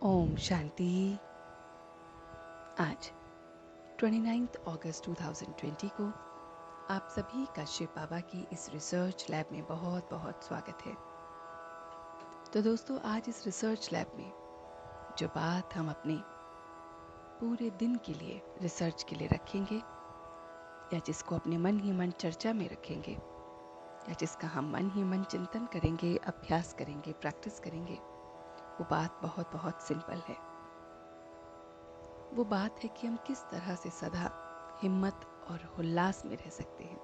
ओम शांति। आज 29 अगस्त 2020 को आप सभी का शिव बाबा की इस रिसर्च लैब में बहुत बहुत स्वागत है। तो दोस्तों, आज इस रिसर्च लैब में जो बात हम अपने पूरे दिन के लिए रिसर्च के लिए रखेंगे, या जिसको अपने मन ही मन चर्चा में रखेंगे, या जिसका हम मन ही मन चिंतन करेंगे, अभ्यास करेंगे, प्रैक्टिस करेंगे, वो बात बहुत बहुत सिंपल है। वो बात है कि हम किस तरह से सदा हिम्मत और उल्लास में रह सकते हैं।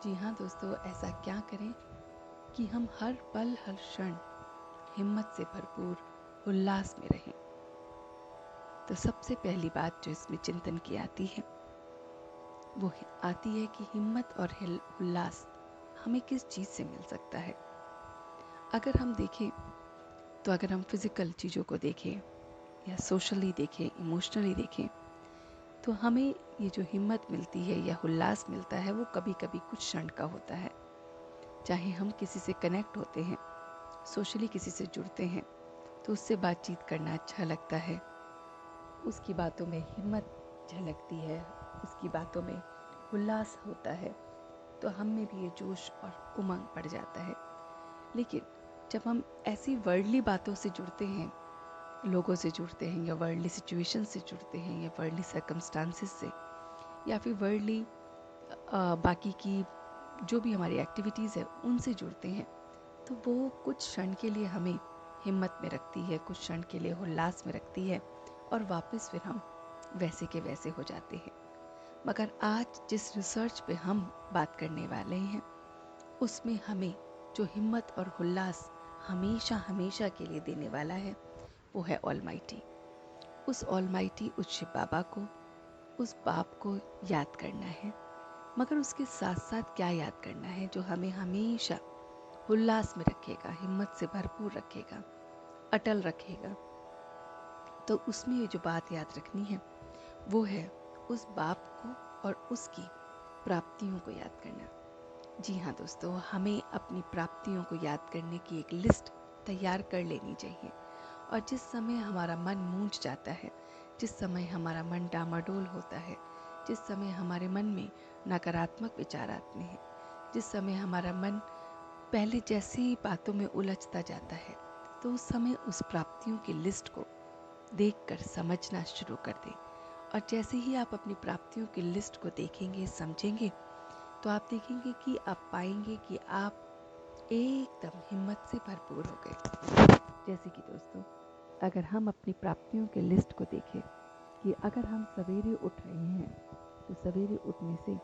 जी हाँ दोस्तों, ऐसा क्या करें कि हम हर पल हर क्षण हिम्मत से भरपूर उल्लास में रहें। तो सबसे पहली बात जो इसमें चिंतन की आती है वो आती है कि हिम्मत और उल्लास हमें किस चीज़ से मिल सकता है। अगर हम देखें तो अगर हम फिजिकल चीज़ों को देखें या सोशली देखें, इमोशनली देखें, तो हमें ये जो हिम्मत मिलती है या उल्लास मिलता है वो कभी कभी कुछ क्षण का होता है। चाहे हम किसी से कनेक्ट होते हैं, सोशली किसी से जुड़ते हैं, तो उससे बातचीत करना अच्छा लगता है, उसकी बातों में हिम्मत झलकती है, उसकी बातों में उल्लास होता है, तो हम में भी ये जोश और उमंग बढ़ जाता है। लेकिन जब हम ऐसी वर्ल्डली बातों से जुड़ते हैं, लोगों से जुड़ते हैं, या वर्ल्डली सिचुएशन से जुड़ते हैं, या वर्ल्डली सर्कमस्टांसिस से, या फिर वर्ल्डली बाकी की जो भी हमारी एक्टिविटीज़ है उनसे जुड़ते हैं, तो वो कुछ क्षण के लिए हमें हिम्मत में रखती है, कुछ क्षण के लिए उल्लास में रखती है, और वापस फिर हम वैसे के वैसे हो जाते हैं। मगर आज जिस रिसर्च पे हम बात करने वाले हैं उसमें हमें जो हिम्मत और उल्लास हमेशा हमेशा के लिए देने वाला है वो है ऑलमाइटी। उस ऑलमाइटी, उस शिव बाबा को, उस बाप को याद करना है। मगर उसके साथ साथ क्या याद करना है जो हमें हमेशा उल्लास में रखेगा, हिम्मत से भरपूर रखेगा, अटल रखेगा। तो उसमें ये जो बात याद रखनी है वो है उस बाप को और उसकी प्राप्तियों को याद करना। जी हाँ दोस्तों, हमें अपनी प्राप्तियों को याद करने की एक लिस्ट तैयार कर लेनी चाहिए। और जिस समय हमारा मन मूंझ जाता है, जिस समय हमारा मन डामाडोल होता है, जिस समय हमारे मन में नकारात्मक विचार आते हैं, जिस समय हमारा मन पहले जैसी ही बातों में उलझता जाता है, तो उस समय उस प्राप्तियों की लिस्ट को देखकर समझना शुरू कर दें। और जैसे ही आप अपनी प्राप्तियों की लिस्ट को देखेंगे, समझेंगे, तो आप देखेंगे कि आप पाएंगे कि आप एकदम हिम्मत से भरपूर हो गए। जैसे कि दोस्तों, अगर हम अपनी प्राप्तियों के लिस्ट को देखें कि अगर हम सवेरे उठ रहे हैं तो सवेरे उठने से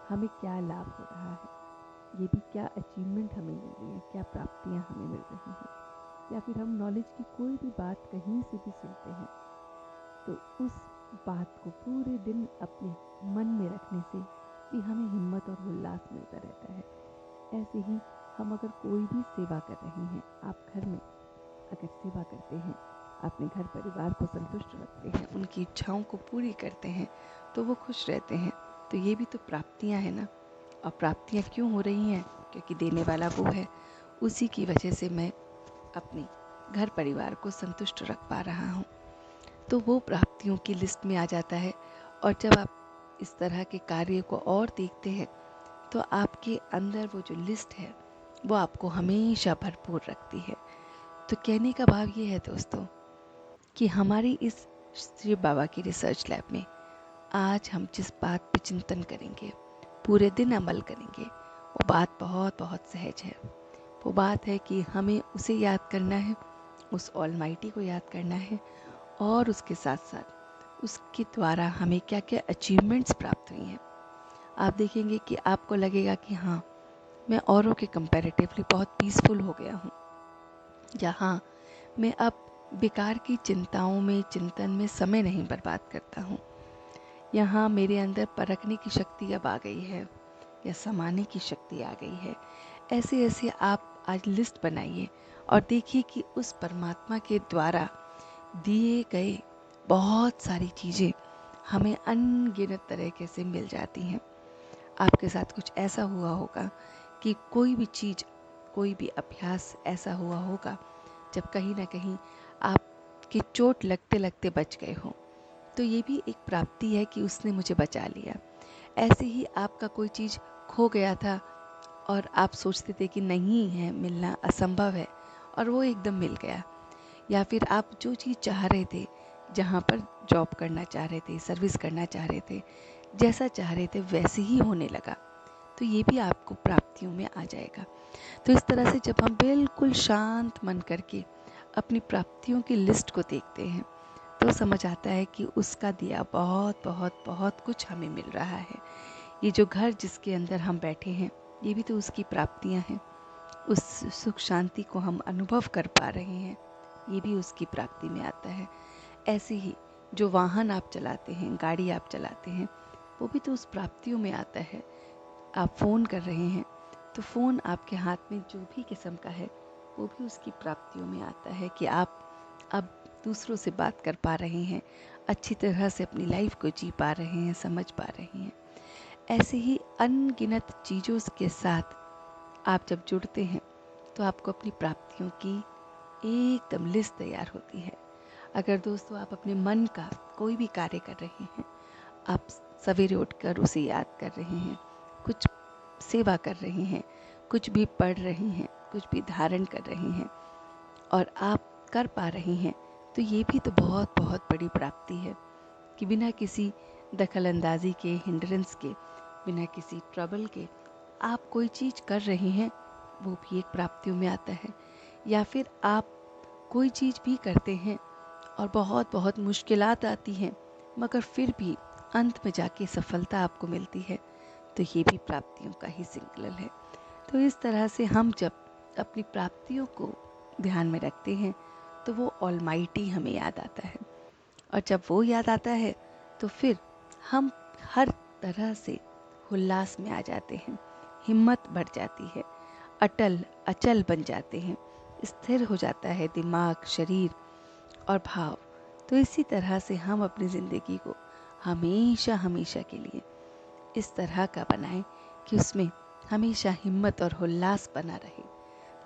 हमें क्या लाभ हो रहा है, ये भी क्या अचीवमेंट हमें मिल रही है, क्या प्राप्तियां हमें मिल रही हैं, या फिर हम नॉलेज की कोई भी बात कहीं से भी सुनते हैं तो उस बात को पूरे दिन अपने मन में रखने से भी हमें हिम्मत और उल्लास मिलता रहता है। ऐसे ही हम अगर कोई भी सेवा कर रहे हैं, आप घर में अगर सेवा करते हैं, अपने घर परिवार को संतुष्ट रखते हैं, उनकी इच्छाओं को पूरी करते हैं, तो वो खुश रहते हैं। तो ये भी तो प्राप्तियां हैं ना। और प्राप्तियां क्यों हो रही हैं? क्योंकि देने वाला वो है। उसी की वजह से मैं अपने घर परिवार को संतुष्ट रख पा रहा हूँ। तो वो प्राप्तियों की लिस्ट में आ जाता है। और जब आप इस तरह के कार्य को और देखते हैं तो आपके अंदर वो जो लिस्ट है वो आपको हमेशा भरपूर रखती है। तो कहने का भाव ये है दोस्तों कि हमारी इस शिव बाबा की रिसर्च लैब में आज हम जिस बात पे चिंतन करेंगे, पूरे दिन अमल करेंगे, वो बात बहुत बहुत सहज है। वो बात है कि हमें उसे याद करना है, उस ऑलमाइटी को याद करना है, और उसके साथ साथ उसके द्वारा हमें क्या क्या अचीवमेंट्स प्राप्त हुई हैं। आप देखेंगे कि आपको लगेगा कि हाँ, मैं औरों के कंपैरेटिवली बहुत पीसफुल हो गया हूँ, या हाँ, मैं अब बेकार की चिंताओं में, चिंतन में समय नहीं बर्बाद करता हूँ। यहाँ मेरे अंदर परखने की शक्ति अब आ गई है, या समाने की शक्ति आ गई है। ऐसे ऐसे आप आज लिस्ट बनाइए और देखिए कि उस परमात्मा के द्वारा दिए गए बहुत सारी चीज़ें हमें अनगिनत तरीके से मिल जाती हैं। आपके साथ कुछ ऐसा हुआ होगा कि कोई भी चीज़, कोई भी अभ्यास ऐसा हुआ होगा जब कहीं ना कहीं आप कि चोट लगते लगते बच गए हो, तो ये भी एक प्राप्ति है कि उसने मुझे बचा लिया। ऐसे ही आपका कोई चीज़ खो गया था और आप सोचते थे कि नहीं है, मिलना असंभव है, और वो एकदम मिल गया। या फिर आप जो चीज़ चाह रहे थे, जहाँ पर जॉब करना चाह रहे थे, सर्विस करना चाह रहे थे, जैसा चाह रहे थे वैसे ही होने लगा, तो ये भी आपको प्राप्तियों में आ जाएगा। तो इस तरह से जब हम बिल्कुल शांत मन करके अपनी प्राप्तियों की लिस्ट को देखते हैं, तो समझ आता है कि उसका दिया बहुत बहुत बहुत कुछ हमें मिल रहा है। ये जो घर जिसके अंदर हम बैठे हैं, ये भी तो उसकी प्राप्तियां हैं। उस सुख शांति को हम अनुभव कर पा रहे हैं, ये भी उसकी प्राप्ति में आता है। ऐसे ही जो वाहन आप चलाते हैं, गाड़ी आप चलाते हैं, वो भी तो उस प्राप्तियों में आता है। आप फ़ोन कर रहे हैं, तो फ़ोन आपके हाथ में जो भी किस्म का है, वो भी उसकी प्राप्तियों में आता है कि आप अब दूसरों से बात कर पा रहे हैं, अच्छी तरह से अपनी लाइफ को जी पा रहे हैं, समझ पा रहे हैं। ऐसे ही अनगिनत चीज़ों के साथ आप जब जुड़ते हैं, तो आपको अपनी प्राप्तियों की एकदम लिस्ट तैयार होती है। अगर दोस्तों आप अपने मन का कोई भी कार्य कर रहे हैं, आप सवेरे उठकर उसे याद कर रहे हैं, कुछ सेवा कर रहे हैं, कुछ भी पढ़ रहे हैं, कुछ भी धारण कर रहे हैं, और आप कर पा रहे हैं, तो ये भी तो बहुत बहुत बड़ी प्राप्ति है कि बिना किसी दखल अंदाजी के, हिंड्रेंस के, बिना किसी ट्रबल के आप कोई चीज़ कर रहे हैं, वो भी एक प्राप्तियों में आता है। या फिर आप कोई चीज़ भी करते हैं और बहुत बहुत मुश्किलात आती हैं, मगर फिर भी अंत में जाके सफलता आपको मिलती है, तो ये भी प्राप्तियों का ही सिंगल है। तो इस तरह से हम जब अपनी प्राप्तियों को ध्यान में रखते हैं, तो वो ऑलमाइटी हमें याद आता है, और जब वो याद आता है, तो फिर हम हर तरह से उल्लास में आ जाते हैं, हिम्मत बढ़ जाती है, अटल अचल बन जाते हैं, स्थिर हो जाता है दिमाग, शरीर और भाव। तो इसी तरह से हम अपनी ज़िंदगी को हमेशा हमेशा के लिए इस तरह का बनाएं कि उसमें हमेशा हिम्मत और उल्लास बना रहे।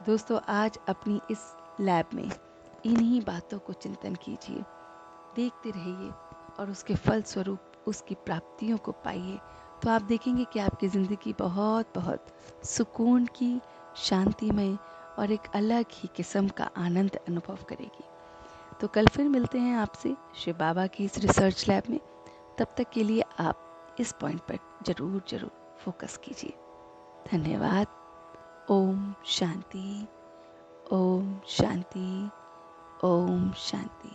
दोस्तों, आज अपनी इस लैब में इन्हीं बातों को चिंतन कीजिए, देखते रहिए और उसके फल स्वरूप उसकी प्राप्तियों को पाइए। तो आप देखेंगे कि आपकी ज़िंदगी बहुत बहुत सुकून की, शांतिमय और एक अलग ही किस्म का आनंद अनुभव करेगी। तो कल फिर मिलते हैं आपसे शिव बाबा की इस रिसर्च लैब में। तब तक के लिए आप इस पॉइंट पर ज़रूर ज़रूर फोकस कीजिए। धन्यवाद। ओम शांति, ओम शांति, ओम शांति।